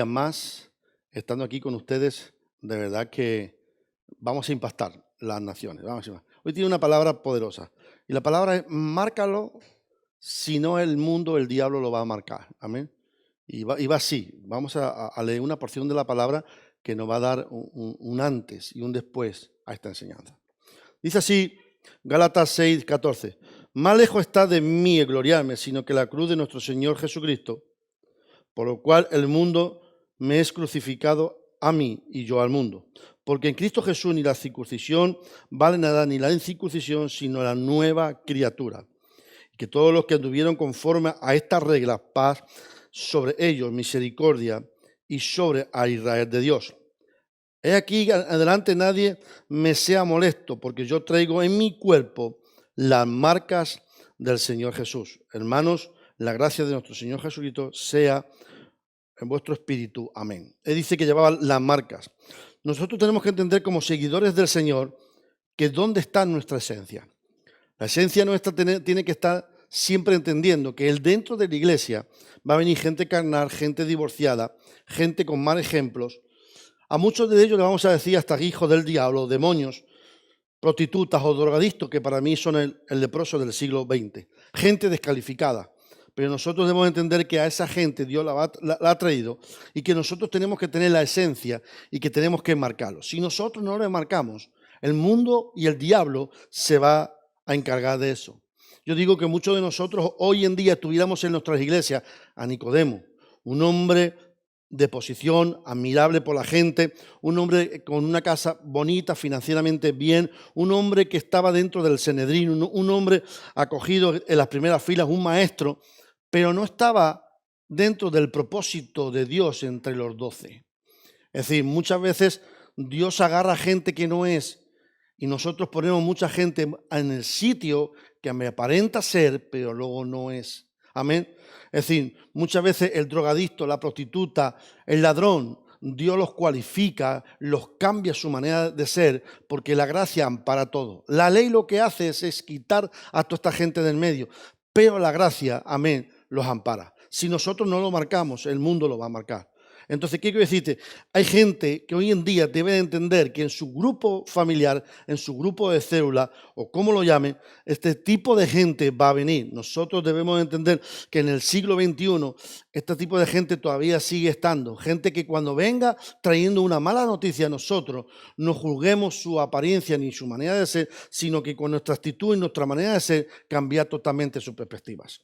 día más, estando aquí con ustedes, de verdad que vamos a impactar las naciones. Hoy tiene una palabra poderosa. Y la palabra es, márcalo, si no el mundo, el diablo lo va a marcar. Amén. Y va así. Vamos a leer una porción de la palabra que nos va a dar un antes y un después a esta enseñanza. Dice así, Gálatas 6:14. Más lejos está de mí el gloriarme, sino que la cruz de nuestro Señor Jesucristo, por lo cual el mundo me es crucificado a mí y yo al mundo. Porque en Cristo Jesús ni la circuncisión vale nada, ni la incircuncisión, sino la nueva criatura. Que todos los que anduvieron conforme a estas reglas, paz sobre ellos, misericordia, y sobre a Israel de Dios. He aquí, adelante nadie me sea molesto, porque yo traigo en mi cuerpo las marcas del Señor Jesús. Hermanos, la gracia de nuestro Señor Jesucristo sea en vuestro espíritu. Amén. Él dice que llevaba las marcas. Nosotros tenemos que entender como seguidores del Señor que dónde está nuestra esencia. La esencia nuestra tiene que estar siempre entendiendo que dentro de la iglesia va a venir gente carnal, gente divorciada, gente con mal ejemplos. A muchos de ellos le vamos a decir hasta hijos del diablo, demonios, prostitutas o drogadictos, que para mí son el leproso del siglo XX. Gente descalificada. Pero nosotros debemos entender que a esa gente Dios la ha traído y que nosotros tenemos que tener la esencia y que tenemos que marcarlo. Si nosotros no lo marcamos, el mundo y el diablo se va a encargar de eso. Yo digo que muchos de nosotros hoy en día tuviéramos en nuestras iglesias a Nicodemo, un hombre de posición, admirable por la gente, un hombre con una casa bonita, financieramente bien, un hombre que estaba dentro del Sanedrín, un hombre acogido en las primeras filas, un maestro, pero no estaba dentro del propósito de Dios entre los 12. Es decir, muchas veces Dios agarra gente que no es y nosotros ponemos mucha gente en el sitio que me aparenta ser, pero luego no es. Amén. Es decir, muchas veces el drogadicto, la prostituta, el ladrón, Dios los cualifica, los cambia su manera de ser, porque la gracia ampara todo. La ley lo que hace es quitar a toda esta gente del medio, pero la gracia, amén, los ampara. Si nosotros no lo marcamos, el mundo lo va a marcar. Entonces, ¿qué quiero decirte? Hay gente que hoy en día debe de entender que en su grupo familiar, en su grupo de célula, o como lo llamen, este tipo de gente va a venir. Nosotros debemos entender que en el siglo XXI, este tipo de gente todavía sigue estando. Gente que cuando venga trayendo una mala noticia a nosotros, no juzguemos su apariencia ni su manera de ser, sino que con nuestra actitud y nuestra manera de ser, cambiar totalmente sus perspectivas.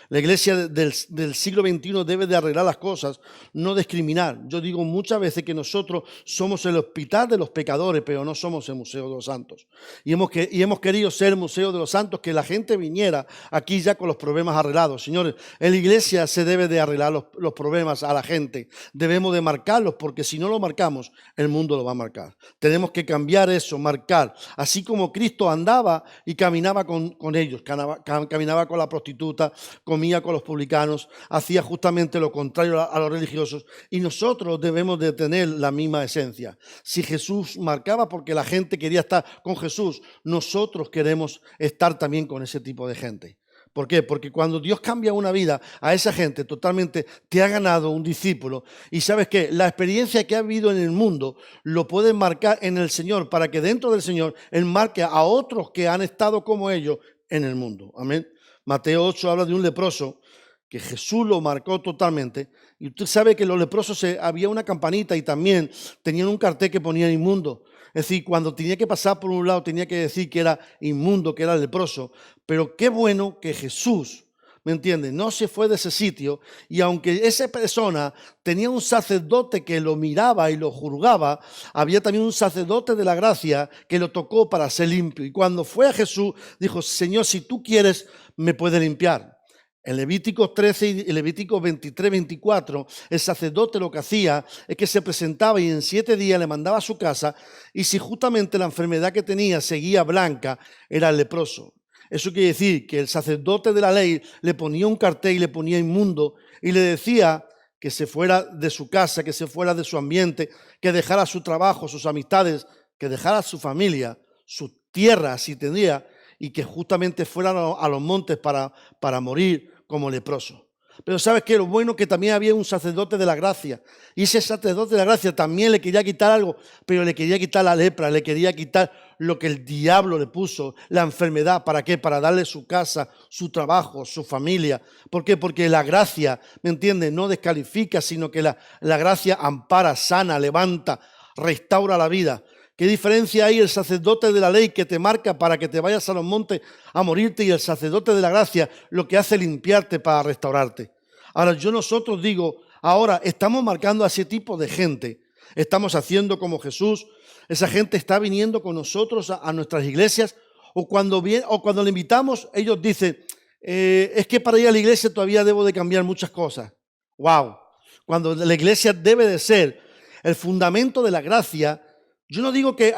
La iglesia del siglo XXI debe de arreglar las cosas, no discriminar. Yo digo muchas veces que nosotros somos el hospital de los pecadores, pero no somos el museo de los santos. Y hemos querido ser el museo de los santos, que la gente viniera aquí ya con los problemas arreglados. Señores, en la iglesia se debe de arreglar los problemas a la gente. Debemos de marcarlos, porque si no lo marcamos, el mundo lo va a marcar. Tenemos que cambiar eso, marcar. Así como Cristo andaba y caminaba con ellos, caminaba con la prostituta, comía con los publicanos, hacía justamente lo contrario a los religiosos, y nosotros debemos de tener la misma esencia. Si Jesús marcaba porque la gente quería estar con Jesús, nosotros queremos estar también con ese tipo de gente. ¿Por qué? Porque cuando Dios cambia una vida a esa gente totalmente, te ha ganado un discípulo, y sabes que la experiencia que ha habido en el mundo lo puedes marcar en el Señor, para que dentro del Señor Él marque a otros que han estado como ellos en el mundo. Amén. Mateo 8 habla de un leproso que Jesús lo marcó totalmente. Y usted sabe que los leprosos había una campanita y también tenían un cartel que ponía inmundo. Es decir, cuando tenía que pasar por un lado tenía que decir que era inmundo, que era leproso. Pero qué bueno que Jesús, ¿me entiendes?, no se fue de ese sitio, y aunque esa persona tenía un sacerdote que lo miraba y lo juzgaba, había también un sacerdote de la gracia que lo tocó para ser limpio. Y cuando fue a Jesús, dijo: Señor, si tú quieres, me puedes limpiar. En Levítico 13 y Levítico 23, 24, el sacerdote lo que hacía es que se presentaba y en 7 días le mandaba a su casa, y si justamente la enfermedad que tenía seguía blanca, era el leproso. Eso quiere decir que el sacerdote de la ley le ponía un cartel y le ponía inmundo y le decía que se fuera de su casa, que se fuera de su ambiente, que dejara su trabajo, sus amistades, que dejara su familia, su tierra si tenía, y que justamente fuera a los montes para morir como leproso. Pero ¿sabes qué? Lo bueno es que también había un sacerdote de la gracia. Y ese sacerdote de la gracia también le quería quitar algo, pero le quería quitar la lepra, le quería quitar lo que el diablo le puso, la enfermedad. ¿Para qué? Para darle su casa, su trabajo, su familia. ¿Por qué? Porque la gracia, ¿me entiendes? No descalifica, sino que la gracia ampara, sana, levanta, restaura la vida. ¿Qué diferencia hay el sacerdote de la ley que te marca para que te vayas a los montes a morirte y el sacerdote de la gracia lo que hace es limpiarte para restaurarte? Ahora, nosotros digo, ahora estamos marcando a ese tipo de gente. Estamos haciendo como Jesús. Esa gente está viniendo con nosotros a nuestras iglesias o cuando le invitamos, ellos dicen, es que para ir a la iglesia todavía debo de cambiar muchas cosas. ¡Wow! Cuando la iglesia debe de ser el fundamento de la gracia. Yo no digo que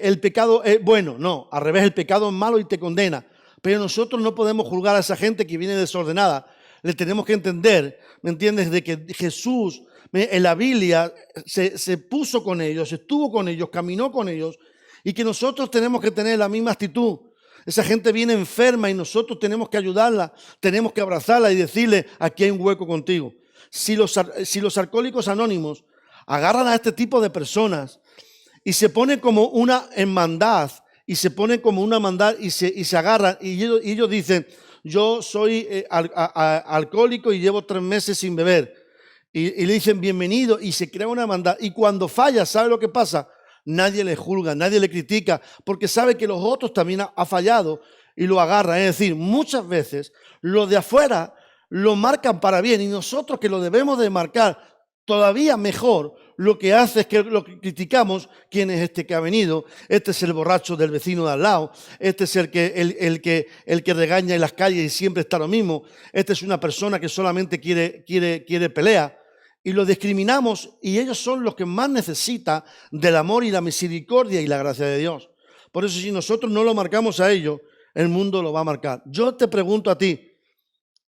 el pecado es bueno, no, al revés, el pecado es malo y te condena. Pero nosotros no podemos juzgar a esa gente que viene desordenada. Le tenemos que entender, ¿me entiendes? De que Jesús en la Biblia se puso con ellos, estuvo con ellos, caminó con ellos y que nosotros tenemos que tener la misma actitud. Esa gente viene enferma y nosotros tenemos que ayudarla, tenemos que abrazarla y decirle, aquí hay un hueco contigo. Si los alcohólicos anónimos agarran a este tipo de personas y se ponen como una hermandad, y se ponen como una hermandad y se agarran, y ellos dicen, yo soy alcohólico y llevo 3 meses sin beber. Y le dicen, bienvenido, y se crea una hermandad. Y cuando falla, ¿sabe lo que pasa? Nadie le juzga, nadie le critica, porque sabe que los otros también ha fallado y lo agarran. Es decir, muchas veces los de afuera lo marcan para bien y nosotros que lo debemos de marcar todavía mejor, lo que hace es que lo criticamos. ¿Quién es este que ha venido? Este es el borracho del vecino de al lado. Este es el que regaña en las calles y siempre está lo mismo. Este es una persona que solamente quiere pelea. Y lo discriminamos y ellos son los que más necesitan del amor y la misericordia y la gracia de Dios. Por eso si nosotros no lo marcamos a ellos, el mundo lo va a marcar. Yo te pregunto a ti,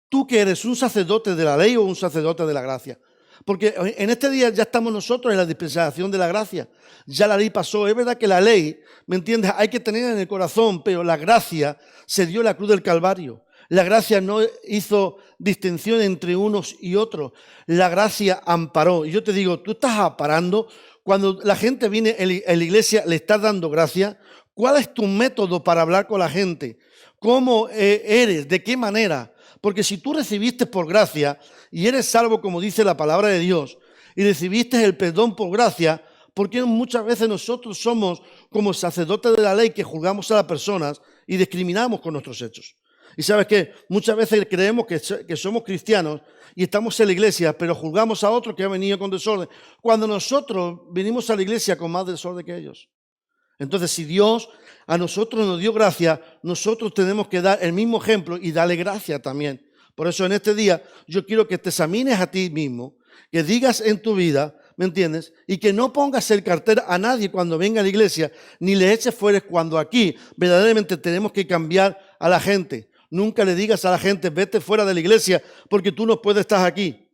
¿tú que eres un sacerdote de la ley o un sacerdote de la gracia? Porque en este día ya estamos nosotros en la dispensación de la gracia. Ya la ley pasó. Es verdad que la ley, ¿me entiendes? Hay que tener en el corazón, pero la gracia se dio en la cruz del Calvario. La gracia no hizo distinción entre unos y otros. La gracia amparó. Y yo te digo, tú estás amparando. Cuando la gente viene en la iglesia, le estás dando gracia. ¿Cuál es tu método para hablar con la gente? ¿Cómo eres? ¿De qué manera? Porque si tú recibiste por gracia y eres salvo como dice la palabra de Dios y recibiste el perdón por gracia, porque muchas veces nosotros somos como sacerdotes de la ley que juzgamos a las personas y discriminamos con nuestros hechos. Y sabes qué, muchas veces creemos que somos cristianos y estamos en la iglesia, pero juzgamos a otros que han venido con desorden, cuando nosotros venimos a la iglesia con más desorden que ellos. Entonces, si Dios a nosotros nos dio gracia, nosotros tenemos que dar el mismo ejemplo y darle gracia también. Por eso en este día yo quiero que te examines a ti mismo, que digas en tu vida, ¿me entiendes? Y que no pongas el cartel a nadie cuando venga a la iglesia, ni le eches fuera cuando aquí verdaderamente tenemos que cambiar a la gente. Nunca le digas a la gente, vete fuera de la iglesia porque tú no puedes estar aquí.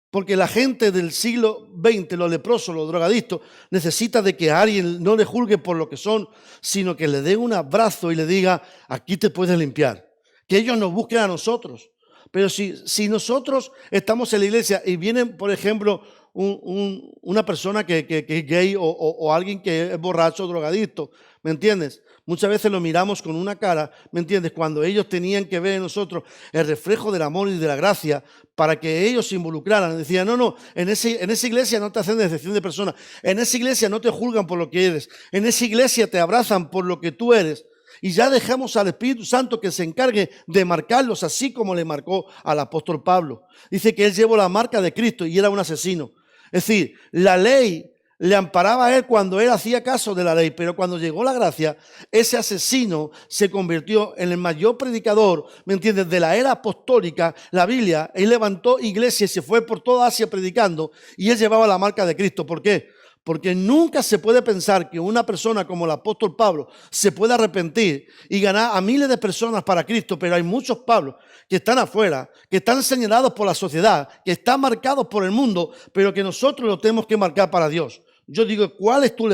Porque la gente del siglo XX, los leprosos, los drogadictos, necesita de que alguien no le juzgue por lo que son, sino que le dé un abrazo y le diga, aquí te puedes limpiar. Que ellos nos busquen a nosotros. Pero si nosotros estamos en la iglesia y vienen, por ejemplo, una persona que es gay o alguien que es borracho o drogadicto, ¿me entiendes? Muchas veces lo miramos con una cara, ¿me entiendes? Cuando ellos tenían que ver en nosotros el reflejo del amor y de la gracia para que ellos se involucraran. Decían, no, en esa iglesia no te hacen excepción de personas. En esa iglesia no te juzgan por lo que eres. En esa iglesia te abrazan por lo que tú eres. Y ya dejamos al Espíritu Santo que se encargue de marcarlos así como le marcó al apóstol Pablo. Dice que él llevó la marca de Cristo y era un asesino. Es decir, la ley le amparaba a él cuando él hacía caso de la ley, pero cuando llegó la gracia, ese asesino se convirtió en el mayor predicador, ¿me entiendes?, de la era apostólica, la Biblia. Él levantó iglesia y se fue por toda Asia predicando y él llevaba la marca de Cristo. ¿Por qué? Porque nunca se puede pensar que una persona como el apóstol Pablo se pueda arrepentir y ganar a miles de personas para Cristo, pero hay muchos Pablos que están afuera, que están señalados por la sociedad, que están marcados por el mundo, pero que nosotros lo tenemos que marcar para Dios. Yo digo, ¿cuál es tu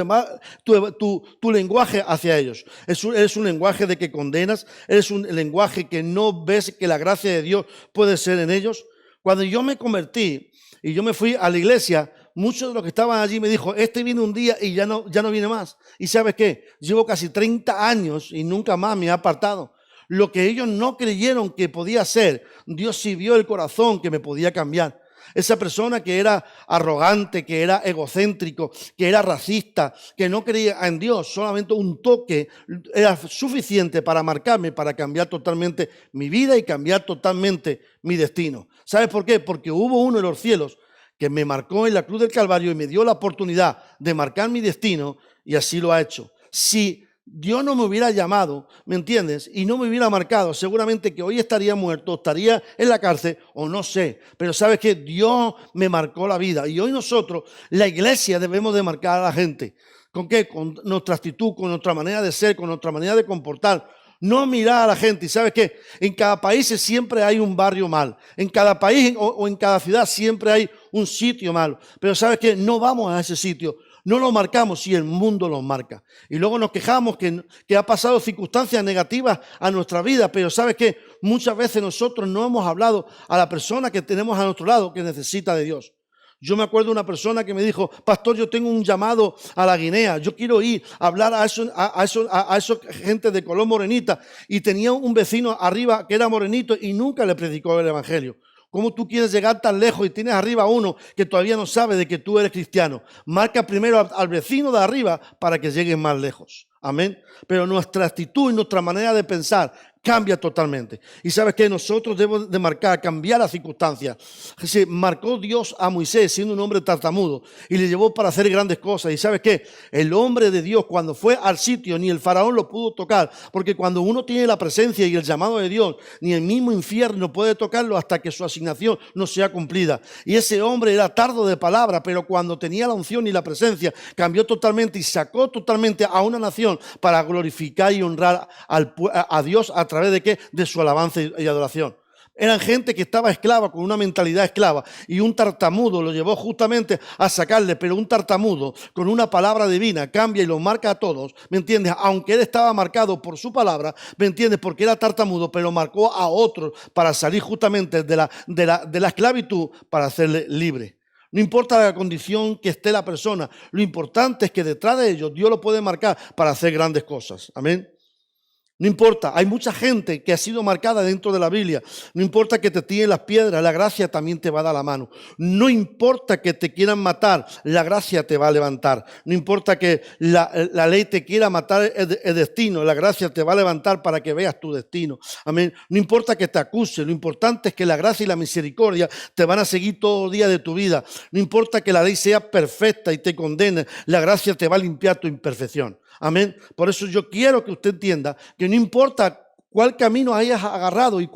lenguaje hacia ellos? ¿Es un lenguaje de que condenas? ¿Es un lenguaje que no ves que la gracia de Dios puede ser en ellos? Cuando yo me convertí y yo me fui a la iglesia, muchos de los que estaban allí me dijo, este viene un día y ya no viene más. ¿Y sabes qué? Llevo casi 30 años y nunca más me he apartado. Lo que ellos no creyeron que podía ser, Dios sí vio el corazón que me podía cambiar. Esa persona que era arrogante, que era egocéntrico, que era racista, que no creía en Dios, solamente un toque era suficiente para marcarme, para cambiar totalmente mi vida y cambiar totalmente mi destino. ¿Sabes por qué? Porque hubo uno en los cielos que me marcó en la cruz del Calvario y me dio la oportunidad de marcar mi destino, y así lo ha hecho. Si Dios no me hubiera llamado, ¿me entiendes? Y no me hubiera marcado, seguramente que hoy estaría muerto, estaría en la cárcel o no sé. Pero sabes que Dios me marcó la vida, y hoy nosotros, la iglesia, debemos de marcar a la gente. ¿Con qué? Con nuestra actitud, con nuestra manera de ser, con nuestra manera de comportar. No mirar a la gente. ¿Y sabes qué? En cada país siempre hay un barrio mal. En cada país o en cada ciudad siempre hay un sitio malo. Pero ¿sabes qué? No vamos a ese sitio. No lo marcamos si el mundo lo marca. Y luego nos quejamos que ha pasado circunstancias negativas a nuestra vida. Pero ¿sabes qué? Muchas veces nosotros no hemos hablado a la persona que tenemos a nuestro lado que necesita de Dios. Yo me acuerdo de una persona que me dijo, pastor, yo tengo un llamado a la Guinea, yo quiero ir a hablar a esa gente de color morenita, y tenía un vecino arriba que era morenito y nunca le predicó el evangelio. ¿Cómo tú quieres llegar tan lejos y tienes arriba a uno que todavía no sabe de que tú eres cristiano? Marca primero al vecino de arriba para que llegues más lejos. Amén. Pero nuestra actitud y nuestra manera de pensar cambia totalmente. Y sabes que nosotros debemos de marcar, cambiar las circunstancias. Se marcó Dios a Moisés siendo un hombre tartamudo y le llevó para hacer grandes cosas. Y sabes que el hombre de Dios, cuando fue al sitio, ni el faraón lo pudo tocar, porque cuando uno tiene la presencia y el llamado de Dios, ni el mismo infierno puede tocarlo hasta que su asignación no sea cumplida. Y ese hombre era tardo de palabra, pero cuando tenía la unción y la presencia, cambió totalmente y sacó totalmente a una nación para glorificar y honrar a Dios a través de qué? De su alabanza y adoración. Eran gente que estaba esclava, con una mentalidad esclava, y un tartamudo lo llevó justamente a sacarle. Pero un tartamudo con una palabra divina cambia y lo marca a todos, ¿me entiendes? Aunque él estaba marcado por su palabra, ¿me entiendes? Porque era tartamudo, pero marcó a otros para salir justamente de la esclavitud, para hacerle libre. No importa la condición que esté la persona, lo importante es que detrás de ellos Dios lo puede marcar para hacer grandes cosas. Amén. No importa, hay mucha gente que ha sido marcada dentro de la Biblia. No importa que te tiren las piedras, la gracia también te va a dar la mano. No importa que te quieran matar, la gracia te va a levantar. No importa que la ley te quiera matar el destino, la gracia te va a levantar para que veas tu destino. Amén. No importa que te acuse, lo importante es que la gracia y la misericordia te van a seguir todo el día de tu vida. No importa que la ley sea perfecta y te condene, la gracia te va a limpiar tu imperfección. Amén. Por eso yo quiero que usted entienda que no importa cuál camino hayas agarrado y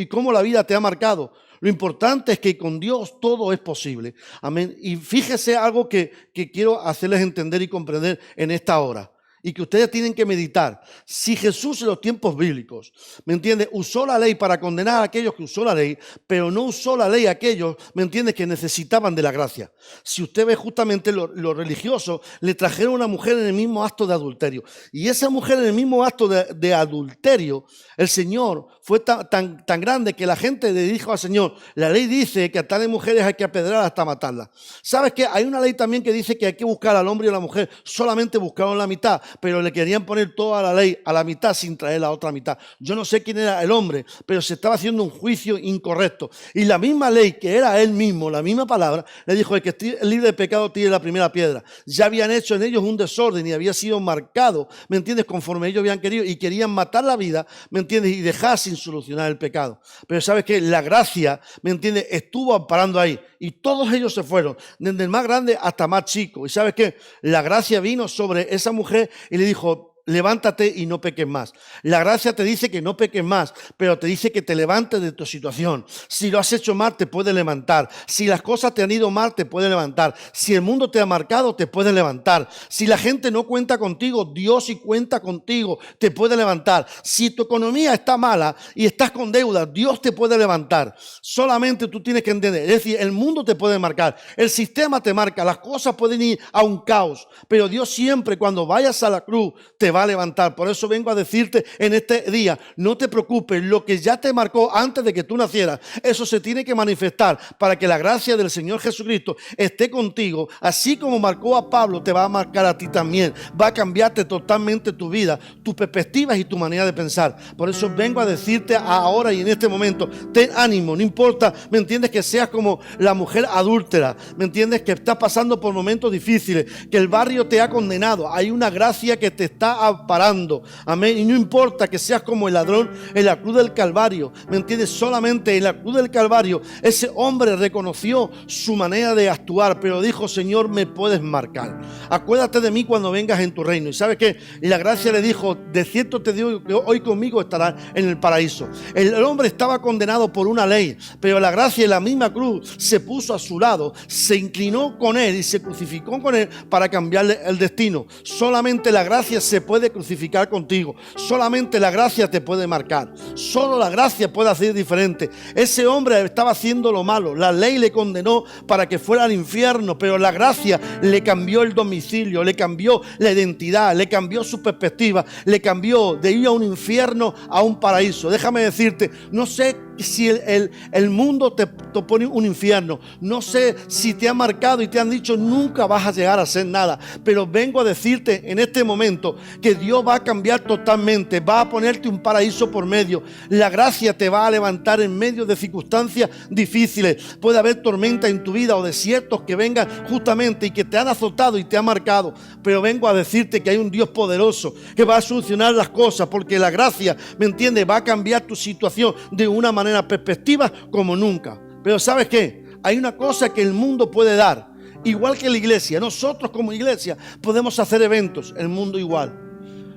cómo la vida te ha marcado. Lo importante es que con Dios todo es posible. Amén. Y fíjese algo que quiero hacerles entender y comprender en esta hora, y que ustedes tienen que meditar. Si Jesús en los tiempos bíblicos, ¿me entiendes?, usó la ley para condenar a aquellos que usó la ley, pero no usó la ley a aquellos, ¿me entiendes?, que necesitaban de la gracia. Si usted ve justamente los religiosos, le trajeron a una mujer en el mismo acto de adulterio. Y esa mujer en el mismo acto de adulterio, el Señor fue tan grande que la gente le dijo al Señor, la ley dice que a tales mujeres hay que apedrear hasta matarlas. ¿Sabes qué? Hay una ley también que dice que hay que buscar al hombre y a la mujer, solamente buscaron la mitad, pero le querían poner toda la ley a la mitad sin traer la otra mitad. Yo no sé quién era el hombre, pero se estaba haciendo un juicio incorrecto. Y la misma ley, que era él mismo, la misma palabra, le dijo, el que esté libre de pecado tire la primera piedra. Ya habían hecho en ellos un desorden y había sido marcado, ¿me entiendes?, conforme ellos habían querido, y querían matar la vida, ¿me entiendes?, y dejar sin solucionar el pecado. Pero sabes que la gracia, ¿me entiendes?, estuvo amparando ahí. Y todos ellos se fueron, desde el más grande hasta más chico. Y sabes que la gracia vino sobre esa mujer y le dijo, levántate y no peques más. La gracia te dice que no peques más, pero te dice que te levantes de tu situación. Si lo has hecho mal, te puede levantar. Si las cosas te han ido mal, te puede levantar. Si el mundo te ha marcado, te puede levantar. Si la gente no cuenta contigo, Dios sí cuenta contigo, te puede levantar. Si tu economía está mala y estás con deuda, Dios te puede levantar. Solamente tú tienes que entender, es decir, el mundo te puede marcar, el sistema te marca, las cosas pueden ir a un caos, pero Dios siempre, cuando vayas a la cruz, te va a levantar. Por eso vengo a decirte en este día, no te preocupes, lo que ya te marcó antes de que tú nacieras, eso se tiene que manifestar para que la gracia del Señor Jesucristo esté contigo. Así como marcó a Pablo, te va a marcar a ti también. Va a cambiarte totalmente tu vida, tus perspectivas y tu manera de pensar. Por eso vengo a decirte ahora y en este momento, ten ánimo, no importa, ¿me entiendes? Que seas como la mujer adúltera, ¿me entiendes? Que estás pasando por momentos difíciles, que el barrio te ha condenado. Hay una gracia que te está amparando, amén. Y no importa que seas como el ladrón en la cruz del Calvario, ¿me entiendes? Solamente en la cruz del Calvario ese hombre reconoció su manera de actuar, pero dijo: Señor, me puedes marcar, acuérdate de mí cuando vengas en tu reino. ¿Y sabes qué? Y la gracia le dijo: de cierto te digo que hoy conmigo estarás en el paraíso. El hombre estaba condenado por una ley, pero la gracia en la misma cruz se puso a su lado, se inclinó con él y se crucificó con él para cambiarle el destino. Solamente la gracia se puede crucificar contigo, solamente la gracia te puede marcar, solo la gracia puede hacer diferente. Ese hombre estaba haciendo lo malo, la ley le condenó para que fuera al infierno, pero la gracia le cambió el domicilio, le cambió la identidad, le cambió su perspectiva, le cambió de ir a un infierno a un paraíso. Déjame decirte, no sé si el mundo te pone un infierno, no sé si te ha marcado y te han dicho nunca vas a llegar a hacer nada, pero vengo a decirte en este momento que Dios va a cambiar totalmente, va a ponerte un paraíso por medio. La gracia te va a levantar en medio de circunstancias difíciles. Puede haber tormenta en tu vida o desiertos que vengan justamente y que te han azotado y te han marcado, pero vengo a decirte que hay un Dios poderoso que va a solucionar las cosas, porque la gracia, ¿me entiendes?, va a cambiar tu situación de una manera perspectiva como nunca. Pero ¿sabes qué? Hay una cosa que el mundo puede dar, igual que la iglesia. Nosotros como iglesia podemos hacer eventos, el mundo igual.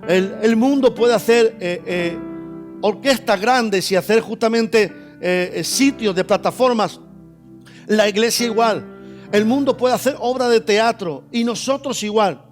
El mundo puede hacer orquestas grandes y hacer justamente sitios de plataformas. La iglesia igual. El mundo puede hacer obras de teatro y nosotros igual.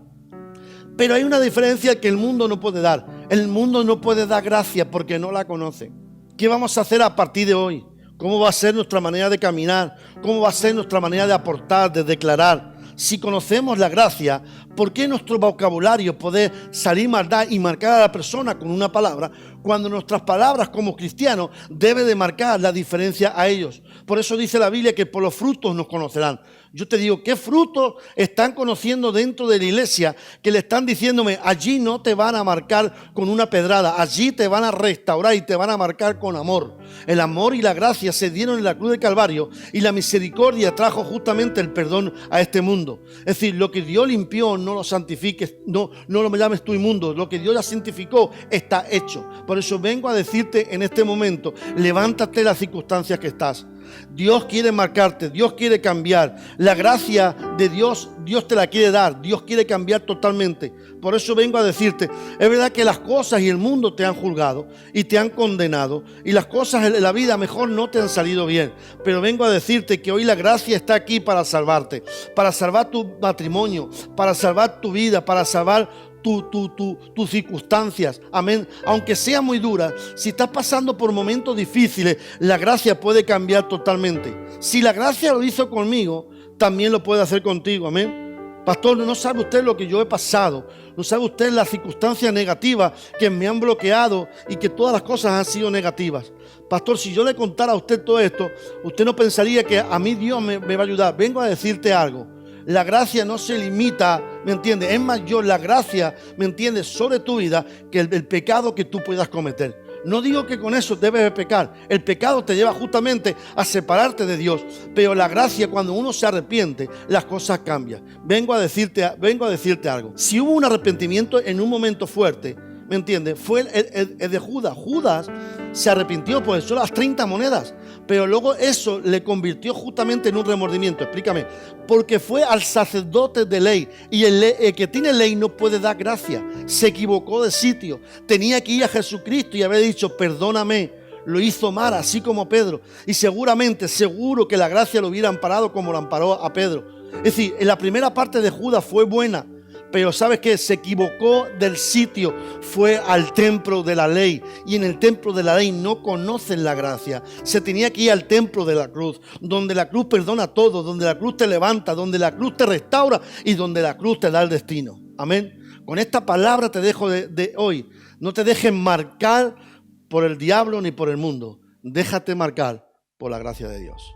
Pero hay una diferencia que el mundo no puede dar. El mundo no puede dar gracia porque no la conoce. ¿Qué vamos a hacer a partir de hoy? ¿Cómo va a ser nuestra manera de caminar? ¿Cómo va a ser nuestra manera de aportar, de declarar? Si conocemos la gracia, ¿por qué nuestro vocabulario puede salir maldad y marcar a la persona con una palabra, cuando nuestras palabras como cristianos deben de marcar la diferencia a ellos? Por eso dice la Biblia que por los frutos nos conocerán. Yo te digo, ¿qué frutos están conociendo dentro de la iglesia que le están diciéndome: allí no te van a marcar con una pedrada, allí te van a restaurar y te van a marcar con amor? El amor y la gracia se dieron en la cruz del Calvario y la misericordia trajo justamente el perdón a este mundo. Es decir, lo que Dios limpió, no lo santifiques, no lo llames tú inmundo. Lo que Dios ya santificó está hecho. Por eso vengo a decirte en este momento: levántate de las circunstancias que estás. Dios quiere marcarte, Dios quiere cambiar. La gracia de Dios, Dios te la quiere dar, Dios quiere cambiar totalmente. Por eso vengo a decirte, es verdad que las cosas y el mundo te han juzgado y te han condenado, y las cosas en la vida mejor no te han salido bien, pero vengo a decirte que hoy la gracia está aquí para salvarte, para salvar tu matrimonio, para salvar tu vida, para salvar tus circunstancias, amén. Aunque sea muy dura, si estás pasando por momentos difíciles, la gracia puede cambiar totalmente. Si la gracia lo hizo conmigo, también lo puede hacer contigo, amén. Pastor, no sabe usted lo que yo he pasado, no sabe usted las circunstancias negativas que me han bloqueado y que todas las cosas han sido negativas. Pastor, si yo le contara a usted todo esto, usted no pensaría que a mí Dios me va a ayudar. Vengo a decirte algo. La gracia no se limita, ¿me entiendes? Es mayor la gracia, ¿me entiendes?, sobre tu vida que el pecado que tú puedas cometer. No digo que con eso debes de pecar. El pecado te lleva justamente a separarte de Dios. Pero la gracia, cuando uno se arrepiente, las cosas cambian. Vengo a decirte algo. Si hubo un arrepentimiento en un momento fuerte, ¿me entiendes?, fue el de Judas. Judas se arrepintió por eso, las 30 monedas. Pero luego eso le convirtió justamente en un remordimiento. Explícame. Porque fue al sacerdote de ley. Y el que tiene ley no puede dar gracia. Se equivocó de sitio. Tenía que ir a Jesucristo y haber dicho: perdóname. Lo hizo mal, así como Pedro. Y seguro que la gracia lo hubiera amparado como lo amparó a Pedro. Es decir, en la primera parte de Judas fue buena, pero ¿sabes qué? Se equivocó del sitio. Fue al templo de la ley. Y en el templo de la ley no conocen la gracia. Se tenía que ir al templo de la cruz, donde la cruz perdona todo, donde la cruz te levanta, donde la cruz te restaura y donde la cruz te da el destino. Amén. Con esta palabra te dejo de hoy. No te dejes marcar por el diablo ni por el mundo. Déjate marcar por la gracia de Dios.